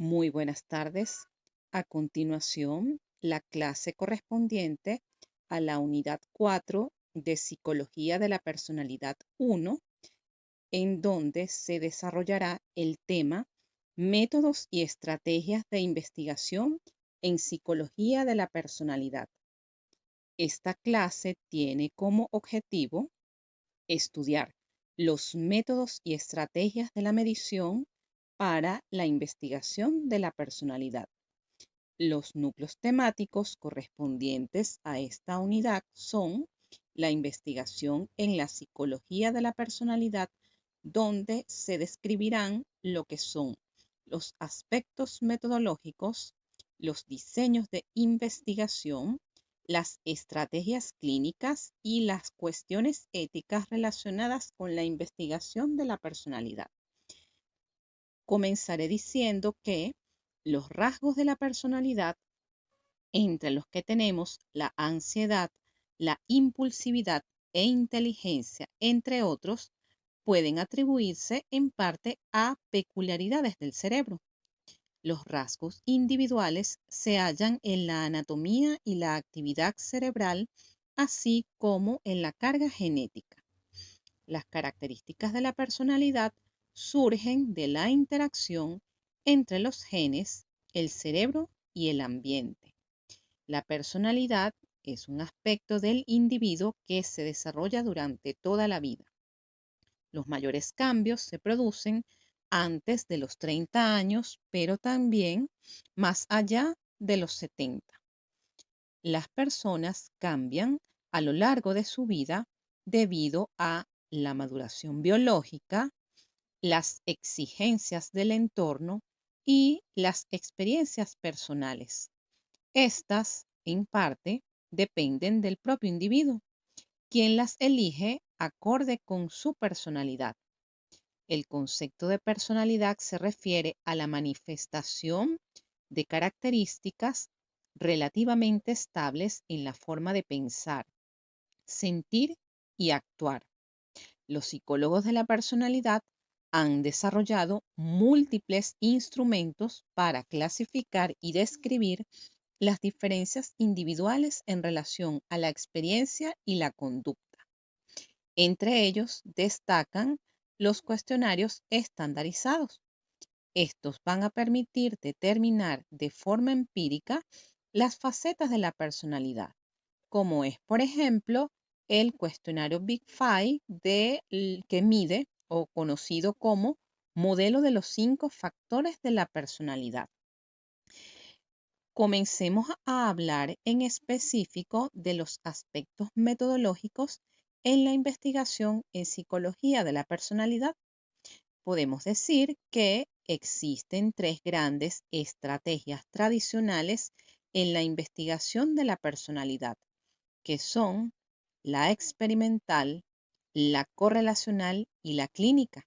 Muy buenas tardes. A continuación, la clase correspondiente a la unidad 4 de Psicología de la Personalidad 1, en donde se desarrollará el tema Métodos y estrategias de investigación en Psicología de la Personalidad. Esta clase tiene como objetivo estudiar los métodos y estrategias de la medición para la investigación de la personalidad. Los núcleos temáticos correspondientes a esta unidad son la investigación en la psicología de la personalidad, donde se describirán lo que son los aspectos metodológicos, los diseños de investigación, las estrategias clínicas y las cuestiones éticas relacionadas con la investigación de la personalidad. Comenzaré diciendo que los rasgos de la personalidad, entre los que tenemos la ansiedad, la impulsividad e inteligencia, entre otros, pueden atribuirse en parte a peculiaridades del cerebro. Los rasgos individuales se hallan en la anatomía y la actividad cerebral, así como en la carga genética. Las características de la personalidad surgen de la interacción entre los genes, el cerebro y el ambiente. La personalidad es un aspecto del individuo que se desarrolla durante toda la vida. Los mayores cambios se producen antes de los 30 años, pero también más allá de los 70. Las personas cambian a lo largo de su vida debido a la maduración biológica, las exigencias del entorno y las experiencias personales. Estas, en parte, dependen del propio individuo, quien las elige acorde con su personalidad. El concepto de personalidad se refiere a la manifestación de características relativamente estables en la forma de pensar, sentir y actuar. Los psicólogos de la personalidad han desarrollado múltiples instrumentos para clasificar y describir las diferencias individuales en relación a la experiencia y la conducta. Entre ellos destacan los cuestionarios estandarizados. Estos van a permitir determinar de forma empírica las facetas de la personalidad, como es, por ejemplo, el cuestionario Big Five que mide o conocido como modelo de los 5 factores de la personalidad. Comencemos a hablar en específico de los aspectos metodológicos en la investigación en psicología de la personalidad. Podemos decir que existen 3 grandes estrategias tradicionales en la investigación de la personalidad, que son la experimental, la correlacional y la clínica.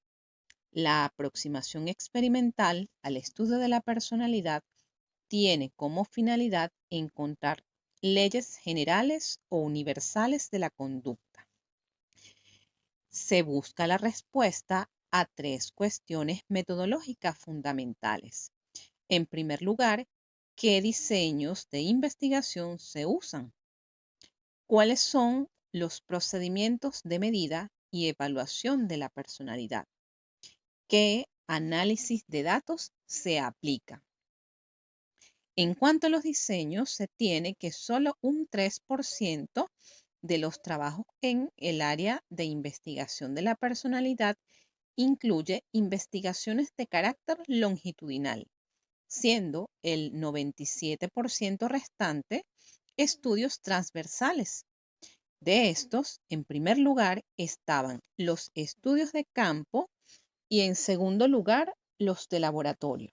La aproximación experimental al estudio de la personalidad tiene como finalidad encontrar leyes generales o universales de la conducta. Se busca la respuesta a 3 cuestiones metodológicas fundamentales. En primer lugar, ¿qué diseños de investigación se usan? ¿Cuáles son los procedimientos de medida y evaluación de la personalidad? ¿Qué análisis de datos se aplica? En cuanto a los diseños, se tiene que solo un 3% de los trabajos en el área de investigación de la personalidad incluye investigaciones de carácter longitudinal, siendo el 97% restante estudios transversales. De estos, en primer lugar, estaban los estudios de campo y en segundo lugar, los de laboratorio.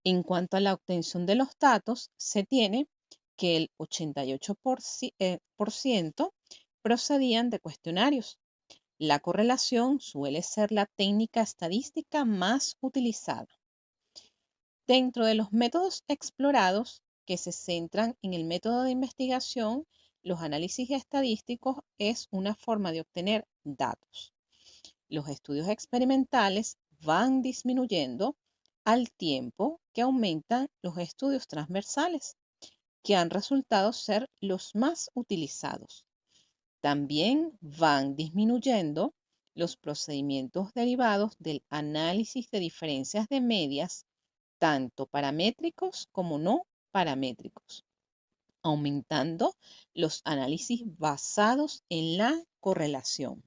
En cuanto a la obtención de los datos, se tiene que el 88% procedían de cuestionarios. La correlación suele ser la técnica estadística más utilizada. Dentro de los métodos explorados que se centran en el método de investigación, los análisis estadísticos es una forma de obtener datos. Los estudios experimentales van disminuyendo al tiempo que aumentan los estudios transversales, que han resultado ser los más utilizados. También van disminuyendo los procedimientos derivados del análisis de diferencias de medias, tanto paramétricos como no paramétricos, aumentando los análisis basados en la correlación.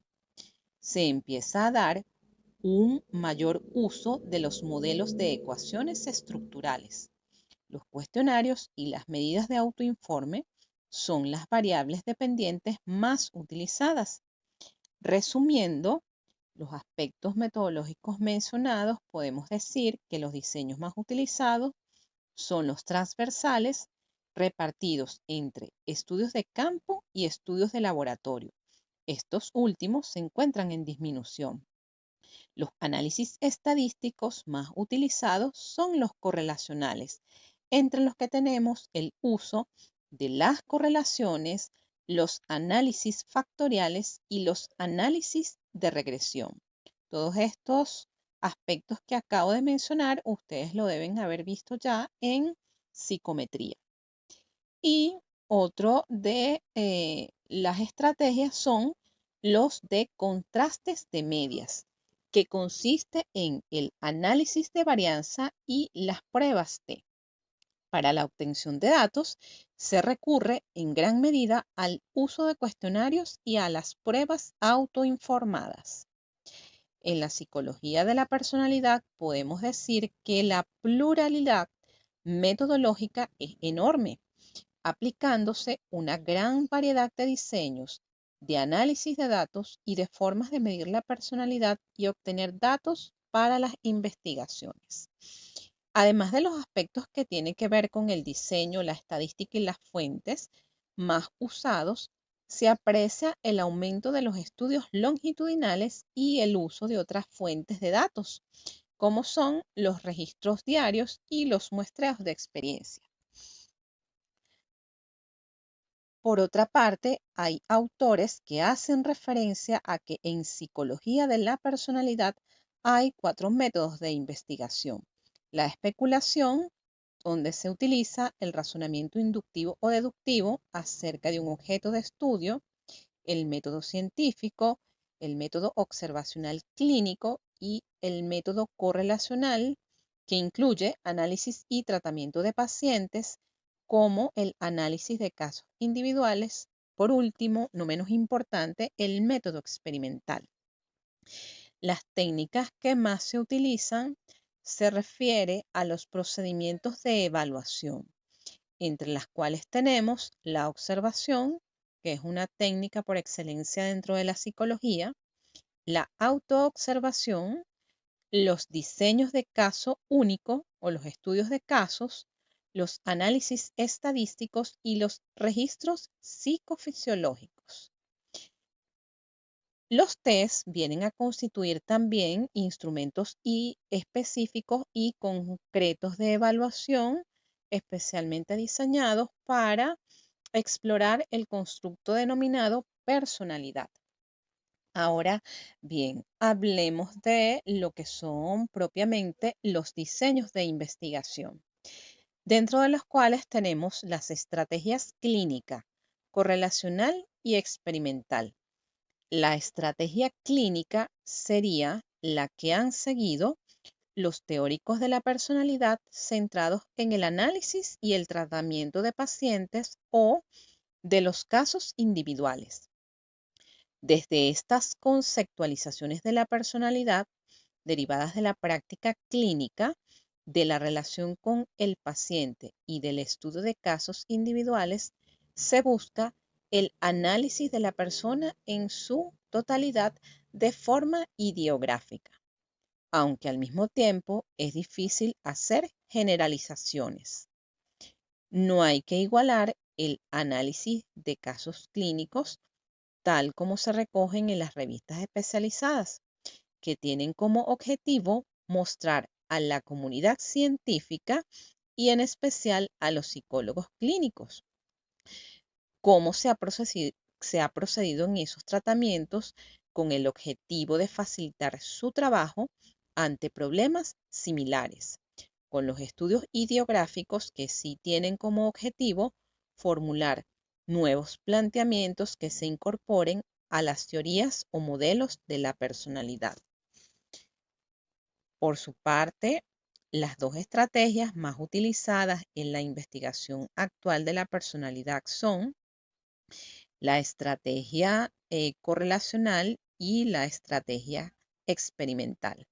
Se empieza a dar un mayor uso de los modelos de ecuaciones estructurales. Los cuestionarios y las medidas de autoinforme son las variables dependientes más utilizadas. Resumiendo los aspectos metodológicos mencionados, podemos decir que los diseños más utilizados son los transversales, repartidos entre estudios de campo y estudios de laboratorio. Estos últimos se encuentran en disminución. Los análisis estadísticos más utilizados son los correlacionales, entre los que tenemos el uso de las correlaciones, los análisis factoriales y los análisis de regresión. Todos estos aspectos que acabo de mencionar, ustedes lo deben haber visto ya en psicometría. Y otro de las estrategias son los de contrastes de medias, que consiste en el análisis de varianza y las pruebas de. Para la obtención de datos, se recurre en gran medida al uso de cuestionarios y a las pruebas autoinformadas. En la psicología de la personalidad podemos decir que la pluralidad metodológica es enorme, aplicándose una gran variedad de diseños, de análisis de datos y de formas de medir la personalidad y obtener datos para las investigaciones. Además de los aspectos que tienen que ver con el diseño, la estadística y las fuentes más usados, se aprecia el aumento de los estudios longitudinales y el uso de otras fuentes de datos, como son los registros diarios y los muestreos de experiencia. Por otra parte, hay autores que hacen referencia a que en psicología de la personalidad hay 4 métodos de investigación. La especulación, donde se utiliza el razonamiento inductivo o deductivo acerca de un objeto de estudio, el método científico, el método observacional clínico y el método correlacional, que incluye análisis y tratamiento de pacientes, como el análisis de casos individuales. Por último, no menos importante, el método experimental. Las técnicas que más se utilizan se refiere a los procedimientos de evaluación, entre las cuales tenemos la observación, que es una técnica por excelencia dentro de la psicología, la autoobservación, los diseños de caso único o los estudios de casos, los análisis estadísticos y los registros psicofisiológicos. Los test vienen a constituir también instrumentos específicos y concretos de evaluación, especialmente diseñados para explorar el constructo denominado personalidad. Ahora bien, hablemos de lo que son propiamente los diseños de investigación, dentro de los cuales tenemos las estrategias clínica, correlacional y experimental. La estrategia clínica sería la que han seguido los teóricos de la personalidad centrados en el análisis y el tratamiento de pacientes o de los casos individuales. Desde estas conceptualizaciones de la personalidad, derivadas de la práctica clínica, de la relación con el paciente y del estudio de casos individuales, se busca el análisis de la persona en su totalidad de forma ideográfica, aunque al mismo tiempo es difícil hacer generalizaciones. No hay que igualar el análisis de casos clínicos tal como se recogen en las revistas especializadas, que tienen como objetivo mostrar a la comunidad científica y en especial a los psicólogos clínicos cómo se ha procedido en esos tratamientos con el objetivo de facilitar su trabajo ante problemas similares. con los estudios ideográficos que sí tienen como objetivo formular nuevos planteamientos que se incorporen a las teorías o modelos de la personalidad. Por su parte, las dos estrategias más utilizadas en la investigación actual de la personalidad son la estrategia correlacional y la estrategia experimental.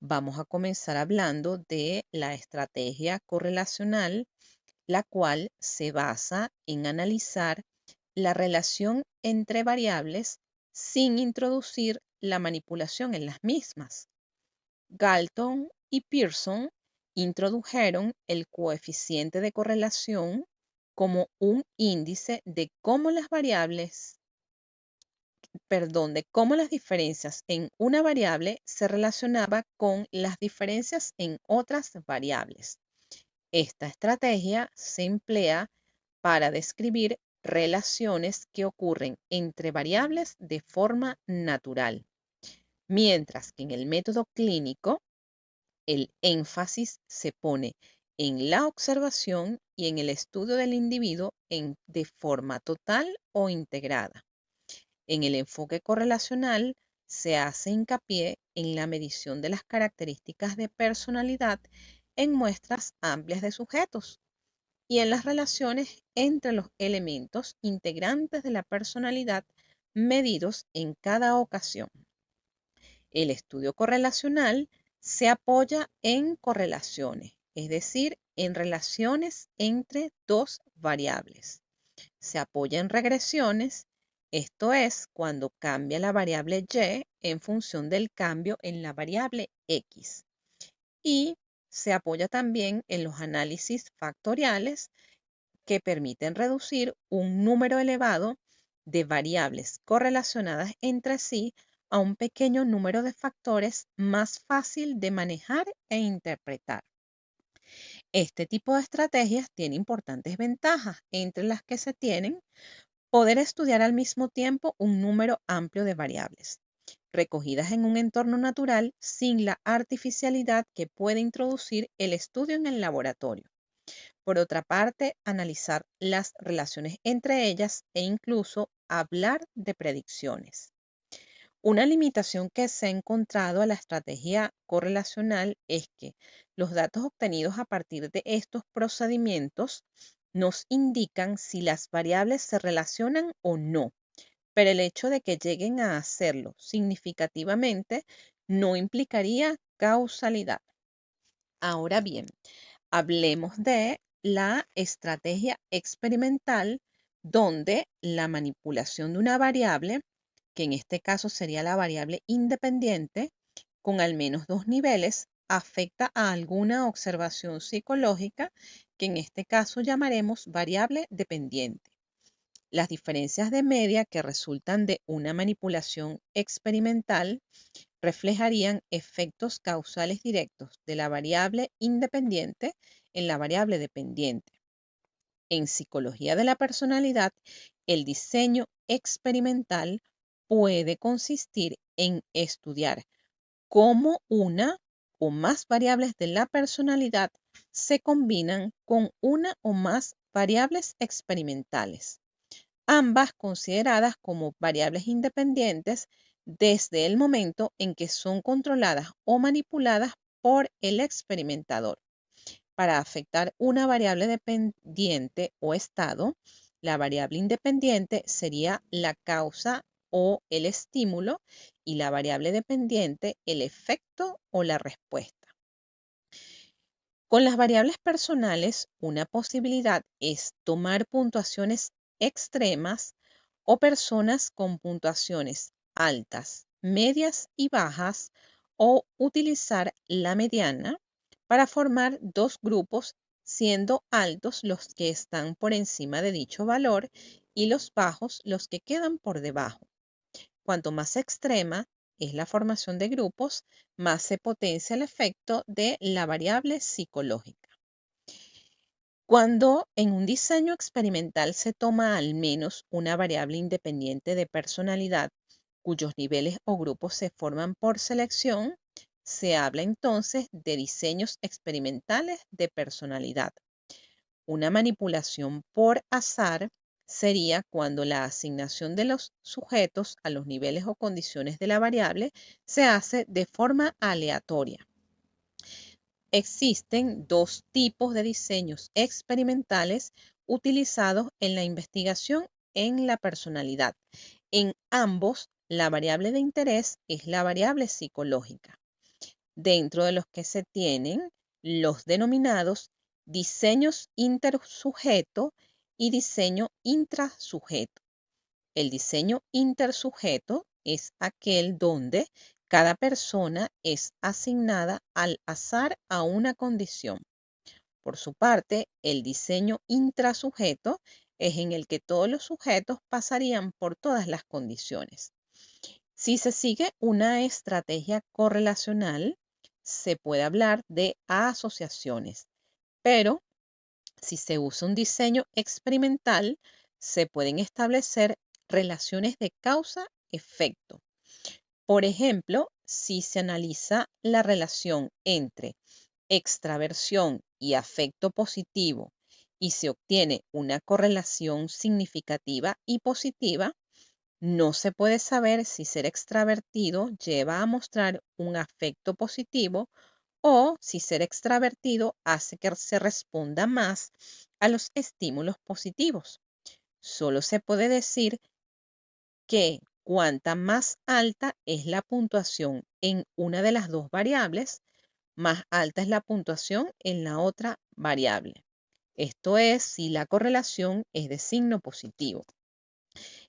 Vamos a comenzar hablando de la estrategia correlacional, la cual se basa en analizar la relación entre variables sin introducir la manipulación en las mismas. Galton y Pearson introdujeron el coeficiente de correlación como un índice de cómo las diferencias en una variable se relacionaba con las diferencias en otras variables. Esta estrategia se emplea para describir relaciones que ocurren entre variables de forma natural, mientras que en el método clínico el énfasis se pone en la observación y en el estudio del individuo de forma total o integrada. En el enfoque correlacional se hace hincapié en la medición de las características de personalidad en muestras amplias de sujetos y en las relaciones entre los elementos integrantes de la personalidad medidos en cada ocasión. El estudio correlacional se apoya en correlaciones, es decir, en relaciones entre dos variables. Se apoya en regresiones, esto es, cuando cambia la variable y en función del cambio en la variable x. Y se apoya también en los análisis factoriales que permiten reducir un número elevado de variables correlacionadas entre sí a un pequeño número de factores más fácil de manejar e interpretar. Este tipo de estrategias tiene importantes ventajas, entre las que se tienen poder estudiar al mismo tiempo un número amplio de variables, recogidas en un entorno natural sin la artificialidad que puede introducir el estudio en el laboratorio. Por otra parte, analizar las relaciones entre ellas e incluso hablar de predicciones. Una limitación que se ha encontrado a la estrategia correlacional es que los datos obtenidos a partir de estos procedimientos nos indican si las variables se relacionan o no, pero el hecho de que lleguen a hacerlo significativamente no implicaría causalidad. Ahora bien, hablemos de la estrategia experimental, donde la manipulación de una variable, que en este caso sería la variable independiente, con al menos dos niveles, afecta a alguna observación psicológica, que en este caso llamaremos variable dependiente. Las diferencias de media que resultan de una manipulación experimental reflejarían efectos causales directos de la variable independiente en la variable dependiente. En psicología de la personalidad, el diseño experimental puede consistir en estudiar cómo una o más variables de la personalidad se combinan con una o más variables experimentales, ambas consideradas como variables independientes desde el momento en que son controladas o manipuladas por el experimentador. Para afectar una variable dependiente o estado, la variable independiente sería la causa o el estímulo y la variable dependiente el efecto o la respuesta. Con las variables personales, una posibilidad es tomar puntuaciones extremas o personas con puntuaciones altas, medias y bajas, o utilizar la mediana para formar dos grupos, siendo altos los que están por encima de dicho valor y los bajos los que quedan por debajo. Cuanto más extrema es la formación de grupos, más se potencia el efecto de la variable psicológica. Cuando en un diseño experimental se toma al menos una variable independiente de personalidad, cuyos niveles o grupos se forman por selección, se habla entonces de diseños experimentales de personalidad. Una manipulación por azar sería cuando la asignación de los sujetos a los niveles o condiciones de la variable se hace de forma aleatoria. Existen dos tipos de diseños experimentales utilizados en la investigación en la personalidad. En ambos, la variable de interés es la variable psicológica, dentro de los que se tienen los denominados diseños intersujeto y diseño intrasujeto. El diseño intersujeto es aquel donde cada persona es asignada al azar a una condición. Por su parte, el diseño intrasujeto es en el que todos los sujetos pasarían por todas las condiciones. Si se sigue una estrategia correlacional, se puede hablar de asociaciones, pero si se usa un diseño experimental, se pueden establecer relaciones de causa-efecto. Por ejemplo, si se analiza la relación entre extraversión y afecto positivo y se obtiene una correlación significativa y positiva, no se puede saber si ser extravertido lleva a mostrar un afecto positivo o si ser extravertido hace que se responda más a los estímulos positivos. Solo se puede decir que cuanta más alta es la puntuación en una de las dos variables, más alta es la puntuación en la otra variable. Esto es si la correlación es de signo positivo.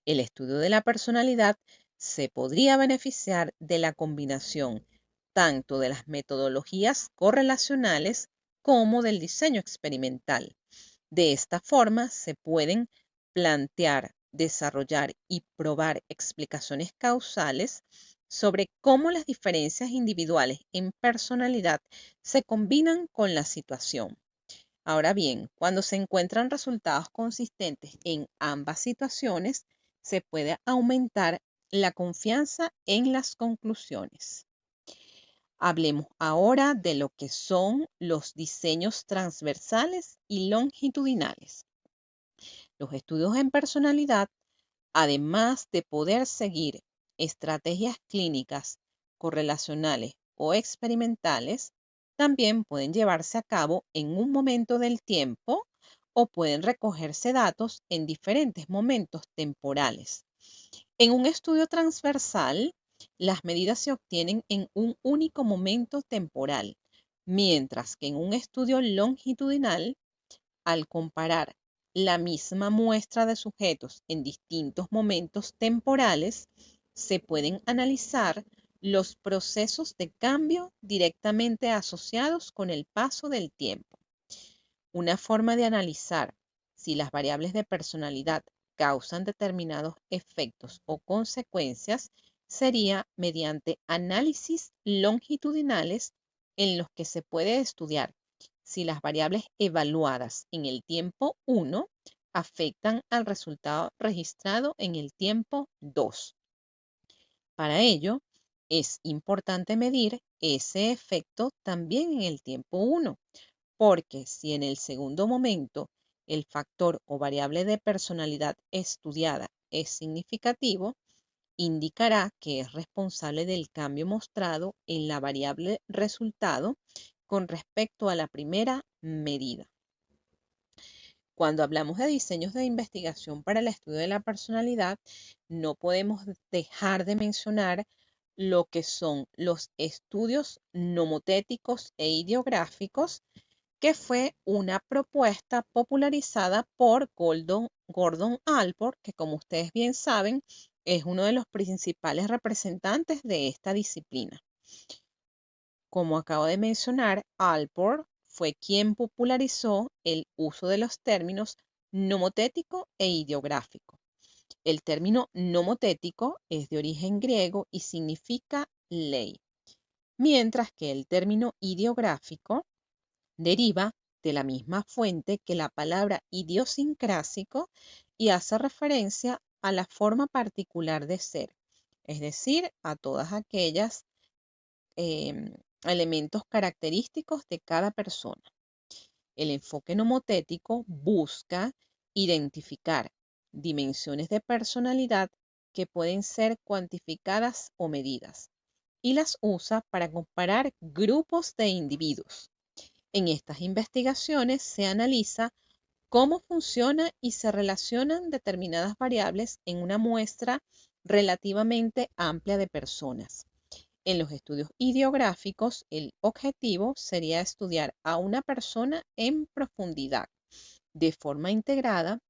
El estudio de la personalidad se podría beneficiar de la combinación tanto de las metodologías correlacionales como del diseño experimental. De esta forma se pueden plantear, desarrollar y probar explicaciones causales sobre cómo las diferencias individuales en personalidad se combinan con la situación. Ahora bien, cuando se encuentran resultados consistentes en ambas situaciones, se puede aumentar la confianza en las conclusiones. Hablemos ahora de lo que son los diseños transversales y longitudinales. Los estudios en personalidad, además de poder seguir estrategias clínicas, correlacionales o experimentales, también pueden llevarse a cabo en un momento del tiempo o pueden recogerse datos en diferentes momentos temporales. En un estudio transversal, las medidas se obtienen en un único momento temporal, mientras que en un estudio longitudinal, al comparar la misma muestra de sujetos en distintos momentos temporales, se pueden analizar los procesos de cambio directamente asociados con el paso del tiempo. Una forma de analizar si las variables de personalidad causan determinados efectos o consecuencias sería mediante análisis longitudinales en los que se puede estudiar si las variables evaluadas en el tiempo 1 afectan al resultado registrado en el tiempo 2. Para ello, es importante medir ese efecto también en el tiempo 1, porque si en el segundo momento el factor o variable de personalidad estudiada es significativo, indicará que es responsable del cambio mostrado en la variable resultado con respecto a la primera medida. Cuando hablamos de diseños de investigación para el estudio de la personalidad, no podemos dejar de mencionar lo que son los estudios nomotéticos e ideográficos, que fue una propuesta popularizada por Gordon Allport, que como ustedes bien saben, es uno de los principales representantes de esta disciplina. Como acabo de mencionar, Allport fue quien popularizó el uso de los términos nomotético e ideográfico. El término nomotético es de origen griego y significa ley, mientras que el término ideográfico deriva de la misma fuente que la palabra idiosincrásico y hace referencia a la forma particular de ser, es decir, a todas aquellas elementos característicos de cada persona. El enfoque nomotético busca identificar dimensiones de personalidad que pueden ser cuantificadas o medidas y las usa para comparar grupos de individuos. En estas investigaciones se analiza cómo funciona y se relacionan determinadas variables en una muestra relativamente amplia de personas. En los estudios ideográficos, el objetivo sería estudiar a una persona en profundidad, de forma integrada,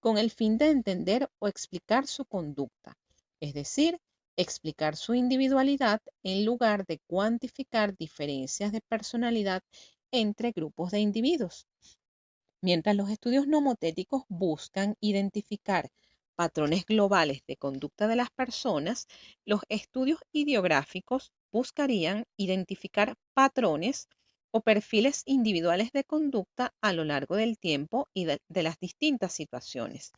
con el fin de entender o explicar su conducta, es decir, explicar su individualidad en lugar de cuantificar diferencias de personalidad entre grupos de individuos. Mientras los estudios nomotéticos buscan identificar patrones globales de conducta de las personas, los estudios ideográficos buscarían identificar patrones o perfiles individuales de conducta a lo largo del tiempo y de las distintas situaciones.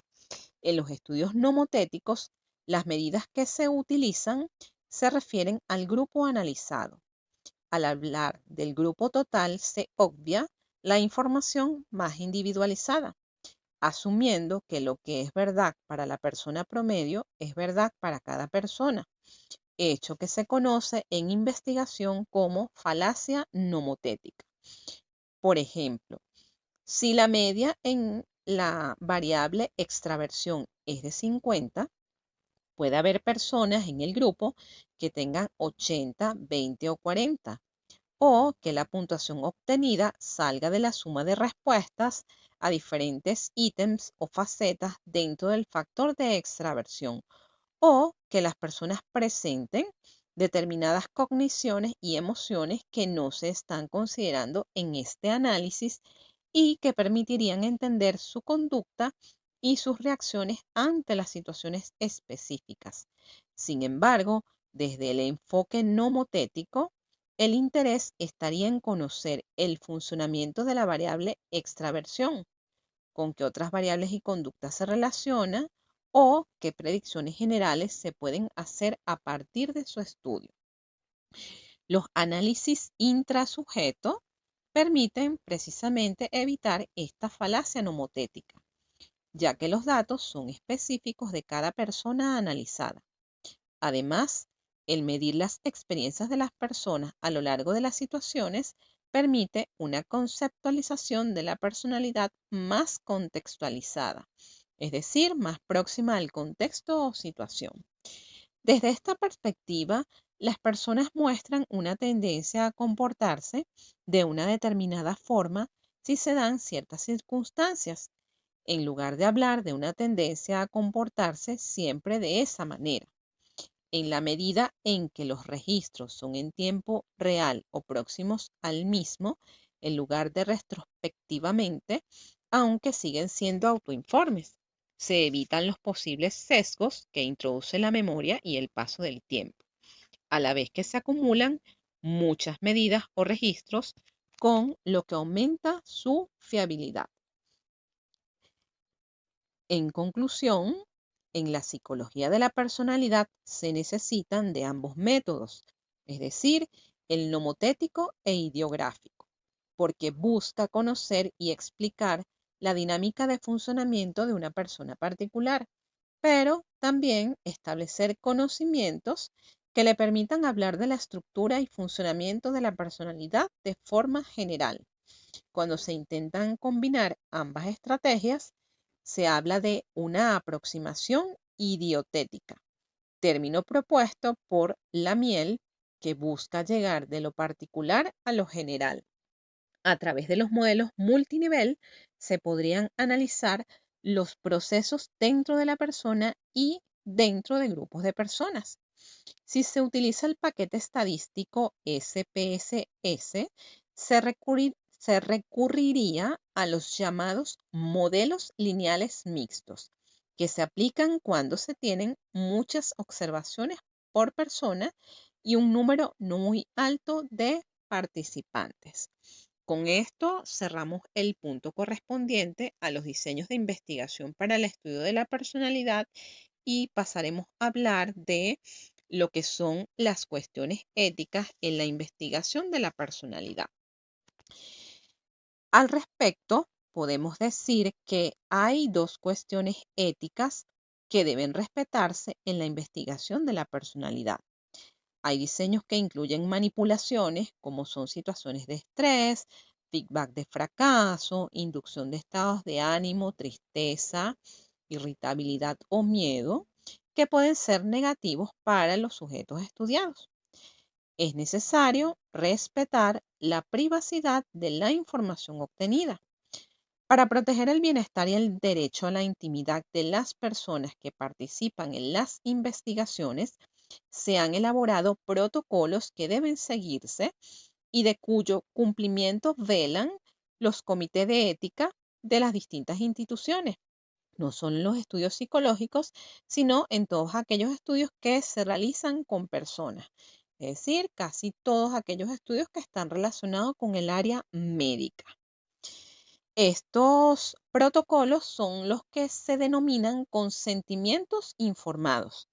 En los estudios nomotéticos, las medidas que se utilizan se refieren al grupo analizado. Al hablar del grupo total se obvia la información más individualizada, asumiendo que lo que es verdad para la persona promedio es verdad para cada persona, hecho que se conoce en investigación como falacia nomotética. Por ejemplo, si la media en la variable extraversión es de 50, puede haber personas en el grupo que tengan 80, 20 o 40, o que la puntuación obtenida salga de la suma de respuestas a diferentes ítems o facetas dentro del factor de extraversión, o que las personas presenten determinadas cogniciones y emociones que no se están considerando en este análisis y que permitirían entender su conducta y sus reacciones ante las situaciones específicas. Sin embargo, desde el enfoque nomotético, el interés estaría en conocer el funcionamiento de la variable extraversión, con qué otras variables y conductas se relaciona o qué predicciones generales se pueden hacer a partir de su estudio. Los análisis intrasujeto permiten precisamente evitar esta falacia nomotética, ya que los datos son específicos de cada persona analizada. Además, el medir las experiencias de las personas a lo largo de las situaciones permite una conceptualización de la personalidad más contextualizada, es decir, más próxima al contexto o situación. Desde esta perspectiva, las personas muestran una tendencia a comportarse de una determinada forma si se dan ciertas circunstancias, en lugar de hablar de una tendencia a comportarse siempre de esa manera. En la medida en que los registros son en tiempo real o próximos al mismo, en lugar de retrospectivamente, aunque siguen siendo autoinformes, se evitan los posibles sesgos que introduce la memoria y el paso del tiempo, a la vez que se acumulan muchas medidas o registros, con lo que aumenta su fiabilidad. En conclusión, en la psicología de la personalidad se necesitan de ambos métodos, es decir, el nomotético e ideográfico, porque busca conocer y explicar la dinámica de funcionamiento de una persona particular, pero también establecer conocimientos que le permitan hablar de la estructura y funcionamiento de la personalidad de forma general. Cuando se intentan combinar ambas estrategias, se habla de una aproximación idiotética, término propuesto por Lamiel que busca llegar de lo particular a lo general. A través de los modelos multinivel se podrían analizar los procesos dentro de la persona y dentro de grupos de personas. Si se utiliza el paquete estadístico SPSS, se recurriría a los llamados modelos lineales mixtos, que se aplican cuando se tienen muchas observaciones por persona y un número no muy alto de participantes. Con esto cerramos el punto correspondiente a los diseños de investigación para el estudio de la personalidad y pasaremos a hablar de lo que son las cuestiones éticas en la investigación de la personalidad. Al respecto, podemos decir que hay dos cuestiones éticas que deben respetarse en la investigación de la personalidad. Hay diseños que incluyen manipulaciones, como son situaciones de estrés, feedback de fracaso, inducción de estados de ánimo, tristeza, irritabilidad o miedo, que pueden ser negativos para los sujetos estudiados. Es necesario respetar la privacidad de la información obtenida. Para proteger el bienestar y el derecho a la intimidad de las personas que participan en las investigaciones, se han elaborado protocolos que deben seguirse y de cuyo cumplimiento velan los comités de ética de las distintas instituciones. No son los estudios psicológicos, sino en todos aquellos estudios que se realizan con personas. Es decir, casi todos aquellos estudios que están relacionados con el área médica. Estos protocolos son los que se denominan consentimientos informados,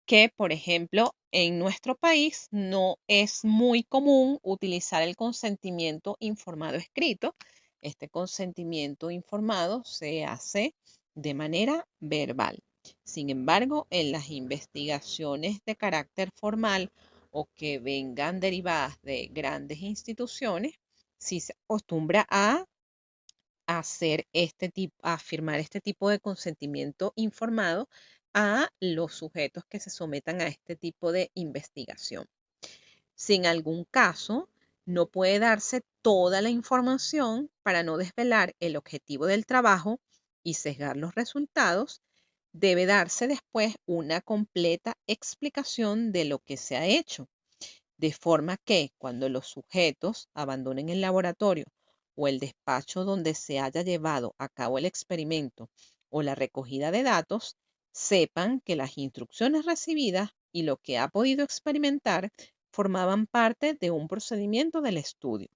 que, por ejemplo, en nuestro país no es muy común utilizar el consentimiento informado escrito. Este consentimiento informado se hace de manera verbal. Sin embargo, en las investigaciones de carácter formal o que vengan derivadas de grandes instituciones, sí se acostumbra a firmar este tipo de consentimiento informado a los sujetos que se sometan a este tipo de investigación. Si en algún caso no puede darse toda la información para no desvelar el objetivo del trabajo y sesgar los resultados, debe darse después una completa explicación de lo que se ha hecho, de forma que cuando los sujetos abandonen el laboratorio o el despacho donde se haya llevado a cabo el experimento o la recogida de datos, sepan que las instrucciones recibidas y lo que ha podido experimentar formaban parte de un procedimiento del estudio.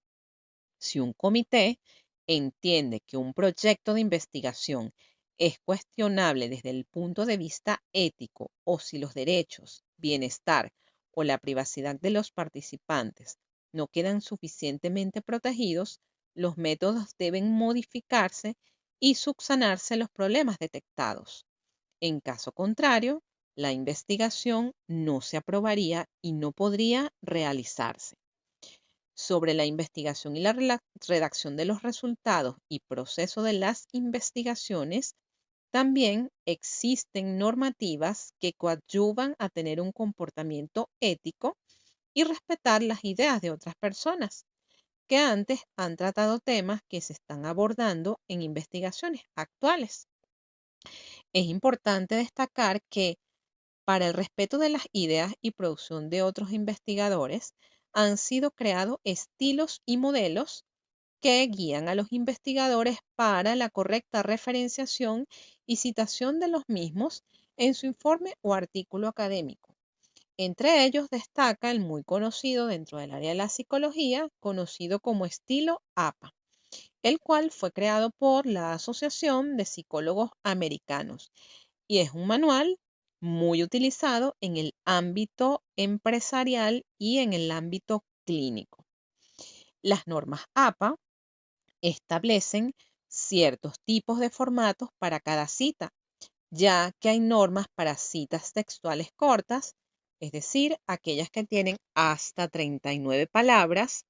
Si un comité entiende que un proyecto de investigación es cuestionable desde el punto de vista ético o si los derechos, bienestar o la privacidad de los participantes no quedan suficientemente protegidos, los métodos deben modificarse y subsanarse los problemas detectados. En caso contrario, la investigación no se aprobaría y no podría realizarse. Sobre la investigación y la redacción de los resultados y proceso de las investigaciones, también existen normativas que coadyuvan a tener un comportamiento ético y respetar las ideas de otras personas que antes han tratado temas que se están abordando en investigaciones actuales. Es importante destacar que para el respeto de las ideas y producción de otros investigadores, han sido creados estilos y modelos que guían a los investigadores para la correcta referenciación y citación de los mismos en su informe o artículo académico. Entre ellos destaca el muy conocido dentro del área de la psicología, conocido como estilo APA, el cual fue creado por la Asociación de Psicólogos Americanos y es un manual muy utilizado en el ámbito empresarial y en el ámbito clínico. Las normas APA establecen ciertos tipos de formatos para cada cita, ya que hay normas para citas textuales cortas, es decir, aquellas que tienen hasta 39 palabras,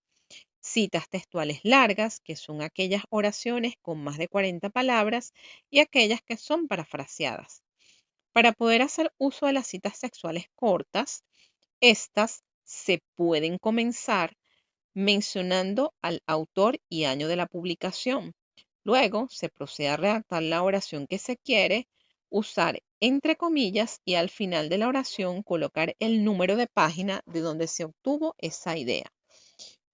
citas textuales largas, que son aquellas oraciones con más de 40 palabras, y aquellas que son parafraseadas. Para poder hacer uso de las citas textuales cortas, estas se pueden comenzar mencionando al autor y año de la publicación. Luego se procede a redactar la oración que se quiere, usar entre comillas y al final de la oración colocar el número de página de donde se obtuvo esa idea.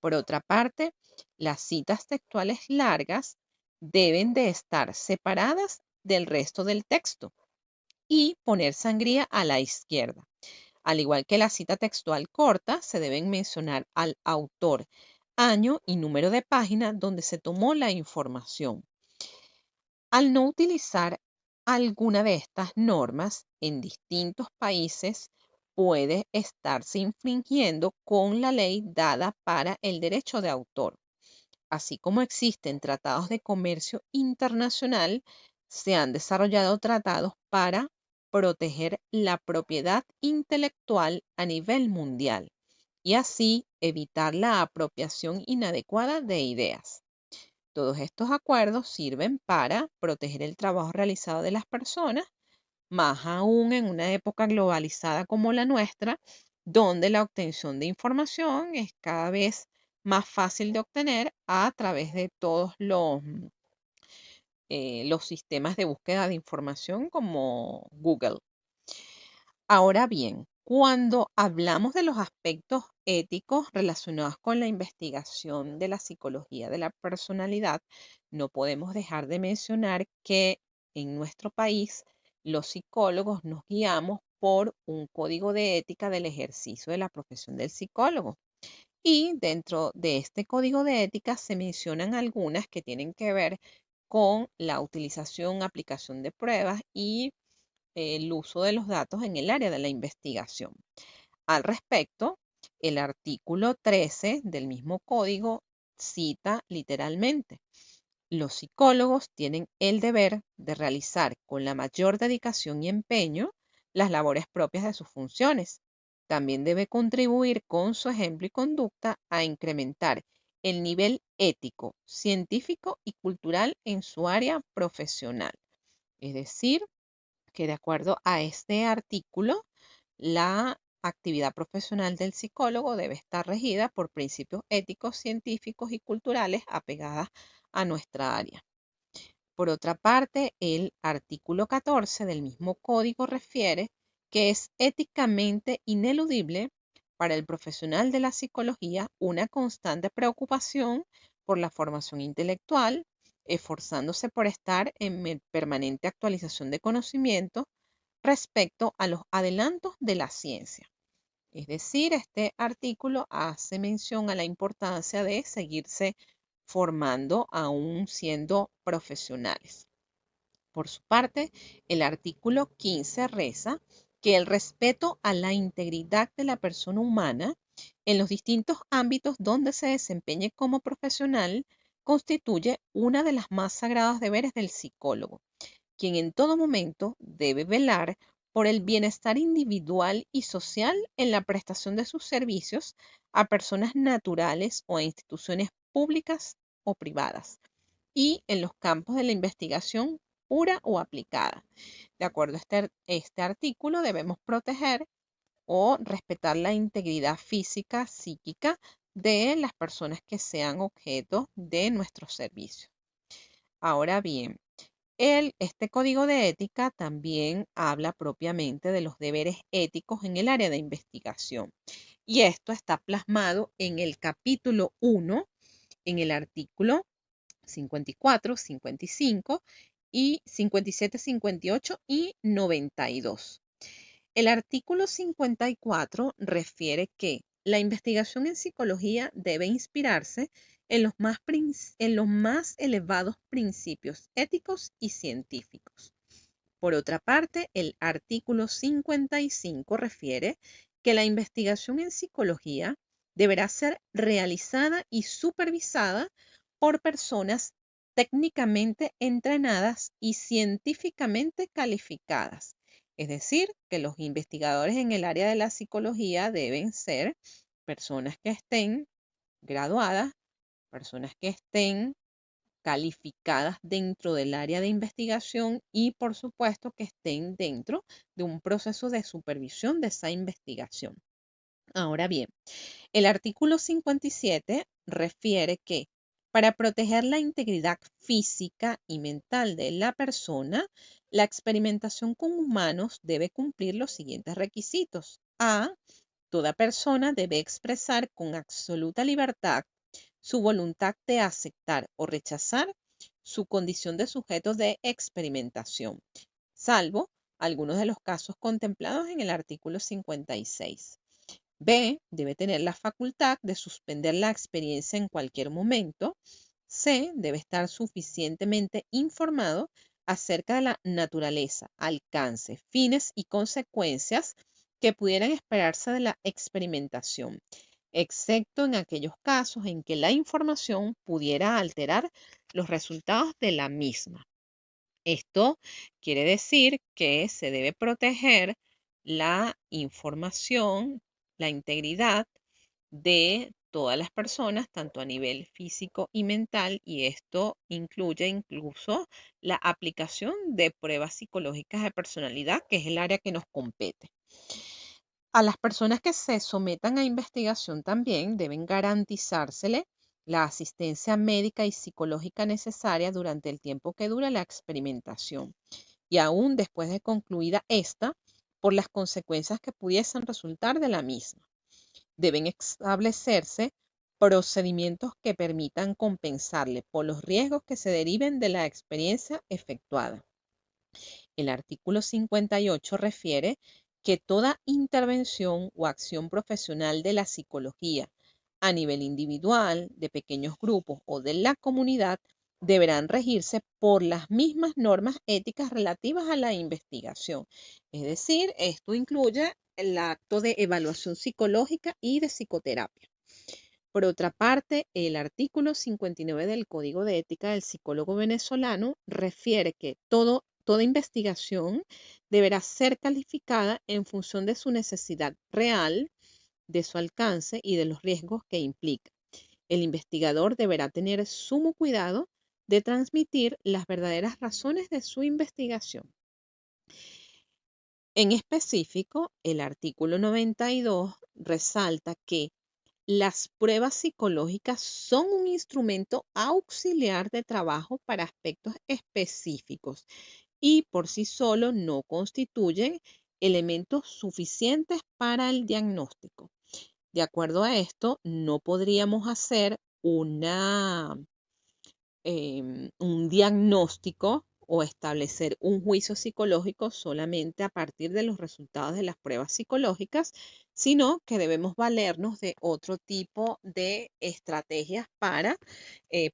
Por otra parte, las citas textuales largas deben de estar separadas del resto del texto y poner sangría a la izquierda. Al igual que la cita textual corta, se deben mencionar al autor, año y número de página donde se tomó la información. Al no utilizar alguna de estas normas en distintos países, puede estarse infringiendo con la ley dada para el derecho de autor. Así como existen tratados de comercio internacional, se han desarrollado tratados para proteger la propiedad intelectual a nivel mundial y así evitar la apropiación inadecuada de ideas. Todos estos acuerdos sirven para proteger el trabajo realizado de las personas, más aún en una época globalizada como la nuestra, donde la obtención de información es cada vez más fácil de obtener a través de todos los sistemas de búsqueda de información como Google. Ahora bien, cuando hablamos de los aspectos éticos relacionados con la investigación de la psicología de la personalidad, no podemos dejar de mencionar que en nuestro país los psicólogos nos guiamos por un código de ética del ejercicio de la profesión del psicólogo. Y dentro de este código de ética se mencionan algunas que tienen que ver con la utilización, aplicación de pruebas y el uso de los datos en el área de la investigación. Al respecto, el artículo 13 del mismo código cita literalmente: los psicólogos tienen el deber de realizar con la mayor dedicación y empeño las labores propias de sus funciones. También debe contribuir con su ejemplo y conducta a incrementar el nivel ético, científico y cultural en su área profesional. Es decir, que de acuerdo a este artículo, la actividad profesional del psicólogo debe estar regida por principios éticos, científicos y culturales apegadas a nuestra área. Por otra parte, el artículo 14 del mismo código refiere que es éticamente ineludible para el profesional de la psicología una constante preocupación por la formación intelectual, esforzándose por estar en permanente actualización de conocimiento respecto a los adelantos de la ciencia. Es decir, este artículo hace mención a la importancia de seguirse formando aún siendo profesionales. Por su parte, el artículo 15 reza que el respeto a la integridad de la persona humana en los distintos ámbitos donde se desempeñe como profesional constituye una de las más sagrados deberes del psicólogo, quien en todo momento debe velar por el bienestar individual y social en la prestación de sus servicios a personas naturales o a instituciones públicas o privadas, y en los campos de la investigación pura o aplicada. De acuerdo a este artículo, debemos proteger o respetar la integridad física, psíquica de las personas que sean objeto de nuestros servicios. Ahora bien, este código de ética también habla propiamente de los deberes éticos en el área de investigación. Y esto está plasmado en el capítulo 1, en el artículo 54, 55 y 57, 58 y 92. El artículo 54 refiere que la investigación en psicología debe inspirarse en los más elevados principios éticos y científicos. Por otra parte, el artículo 55 refiere que la investigación en psicología deberá ser realizada y supervisada por personas técnicamente entrenadas y científicamente calificadas. Es decir, que los investigadores en el área de la psicología deben ser personas que estén graduadas, personas que estén calificadas dentro del área de investigación y, por supuesto, que estén dentro de un proceso de supervisión de esa investigación. Ahora bien, el artículo 57 refiere que para proteger la integridad física y mental de la persona, la experimentación con humanos debe cumplir los siguientes requisitos. A. Toda persona debe expresar con absoluta libertad su voluntad de aceptar o rechazar su condición de sujeto de experimentación, salvo algunos de los casos contemplados en el artículo 56. B. Debe tener la facultad de suspender la experiencia en cualquier momento. C. Debe estar suficientemente informado acerca de la naturaleza, alcance, fines y consecuencias que pudieran esperarse de la experimentación, excepto en aquellos casos en que la información pudiera alterar los resultados de la misma. Esto quiere decir que se debe proteger la información, la integridad de todas las personas, tanto a nivel físico y mental, y esto incluye incluso la aplicación de pruebas psicológicas de personalidad, que es el área que nos compete. A las personas que se sometan a investigación también deben garantizársele la asistencia médica y psicológica necesaria durante el tiempo que dura la experimentación y aún después de concluida esta, por las consecuencias que pudiesen resultar de la misma. Deben establecerse procedimientos que permitan compensarle por los riesgos que se deriven de la experiencia efectuada. El artículo 58 refiere que toda intervención o acción profesional de la psicología a nivel individual, de pequeños grupos o de la comunidad deberán regirse por las mismas normas éticas relativas a la investigación. Es decir, esto incluye el acto de evaluación psicológica y de psicoterapia. Por otra parte, el artículo 59 del Código de Ética del Psicólogo Venezolano refiere que toda investigación deberá ser calificada en función de su necesidad real, de su alcance y de los riesgos que implica. El investigador deberá tener sumo cuidado de transmitir las verdaderas razones de su investigación. En específico, el artículo 92 resalta que las pruebas psicológicas son un instrumento auxiliar de trabajo para aspectos específicos y por sí solo no constituyen elementos suficientes para el diagnóstico. De acuerdo a esto, no podríamos hacer un diagnóstico o establecer un juicio psicológico solamente a partir de los resultados de las pruebas psicológicas, sino que debemos valernos de otro tipo de estrategias para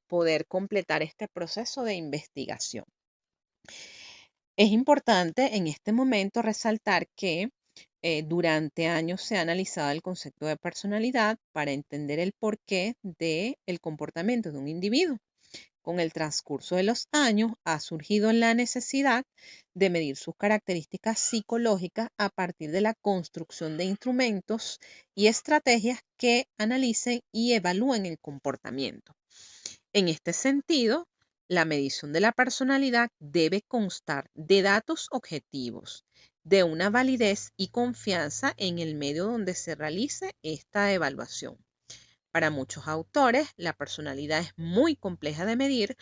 poder completar este proceso de investigación. Es importante en este momento resaltar que durante años se ha analizado el concepto de personalidad para entender el porqué del comportamiento de un individuo. Con el transcurso de los años ha surgido la necesidad de medir sus características psicológicas a partir de la construcción de instrumentos y estrategias que analicen y evalúen el comportamiento. En este sentido, la medición de la personalidad debe constar de datos objetivos, de una validez y confianza en el medio donde se realice esta evaluación. Para muchos autores, la personalidad es muy compleja de medir,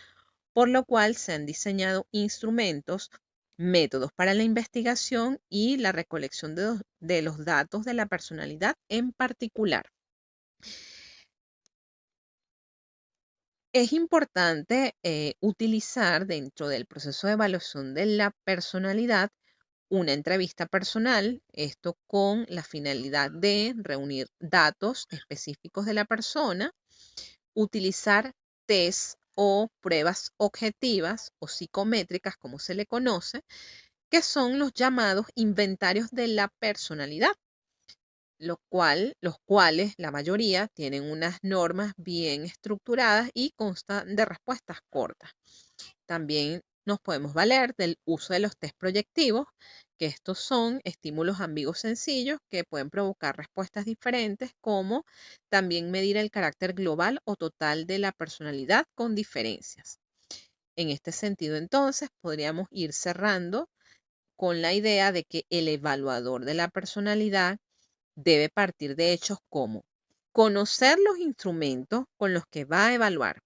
por lo cual se han diseñado instrumentos, métodos para la investigación y la recolección de los datos de la personalidad en particular. Es importante utilizar dentro del proceso de evaluación de la personalidad una entrevista personal, esto con la finalidad de reunir datos específicos de la persona, utilizar test o pruebas objetivas o psicométricas, como se le conoce, que son los llamados inventarios de la personalidad, los cuales la mayoría tienen unas normas bien estructuradas y constan de respuestas cortas. También nos podemos valer del uso de los test proyectivos, que estos son estímulos ambiguos sencillos que pueden provocar respuestas diferentes, como también medir el carácter global o total de la personalidad con diferencias. En este sentido, entonces, podríamos ir cerrando con la idea de que el evaluador de la personalidad debe partir de hechos como conocer los instrumentos con los que va a evaluar,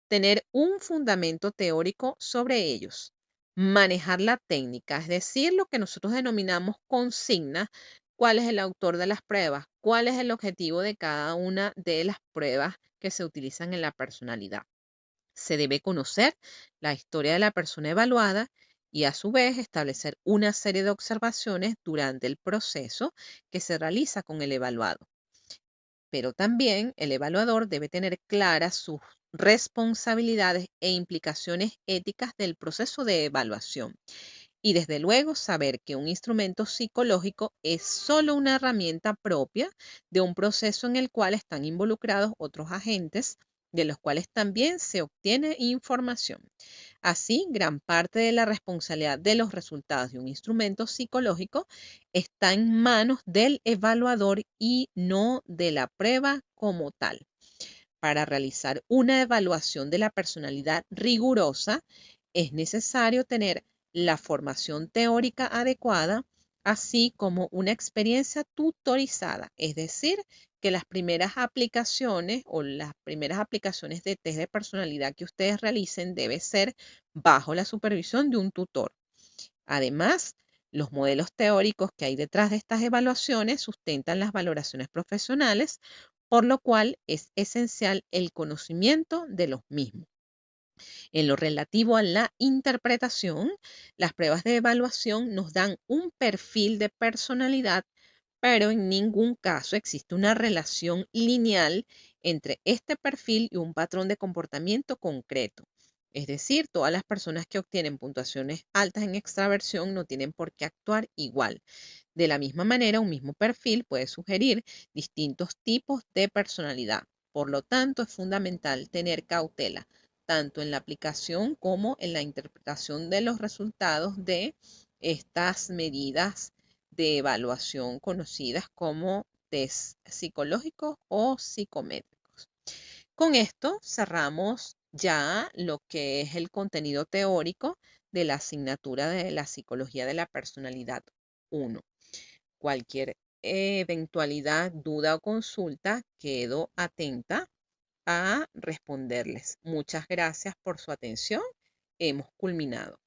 tener un fundamento teórico sobre ellos, manejar la técnica, es decir, lo que nosotros denominamos consigna, cuál es el autor de las pruebas, cuál es el objetivo de cada una de las pruebas que se utilizan en la personalidad. Se debe conocer la historia de la persona evaluada y a su vez establecer una serie de observaciones durante el proceso que se realiza con el evaluado. Pero también el evaluador debe tener claras sus responsabilidades e implicaciones éticas del proceso de evaluación. Y desde luego saber que un instrumento psicológico es solo una herramienta propia de un proceso en el cual están involucrados otros agentes, de los cuales también se obtiene información. Así, gran parte de la responsabilidad de los resultados de un instrumento psicológico está en manos del evaluador y no de la prueba como tal. Para realizar una evaluación de la personalidad rigurosa, es necesario tener la formación teórica adecuada, así como una experiencia tutorizada, es decir, que las primeras aplicaciones o las primeras aplicaciones de test de personalidad que ustedes realicen debe ser bajo la supervisión de un tutor. Además, los modelos teóricos que hay detrás de estas evaluaciones sustentan las valoraciones profesionales, por lo cual es esencial el conocimiento de los mismos. En lo relativo a la interpretación, las pruebas de evaluación nos dan un perfil de personalidad, pero en ningún caso existe una relación lineal entre este perfil y un patrón de comportamiento concreto. Es decir, todas las personas que obtienen puntuaciones altas en extraversión no tienen por qué actuar igual. De la misma manera, un mismo perfil puede sugerir distintos tipos de personalidad. Por lo tanto, es fundamental tener cautela, tanto en la aplicación como en la interpretación de los resultados de estas medidas de evaluación conocidas como test psicológicos o psicométricos. Con esto cerramos ya lo que es el contenido teórico de la asignatura de la psicología de la personalidad 1. Cualquier eventualidad, duda o consulta, quedo atenta a responderles. Muchas gracias por su atención. Hemos culminado.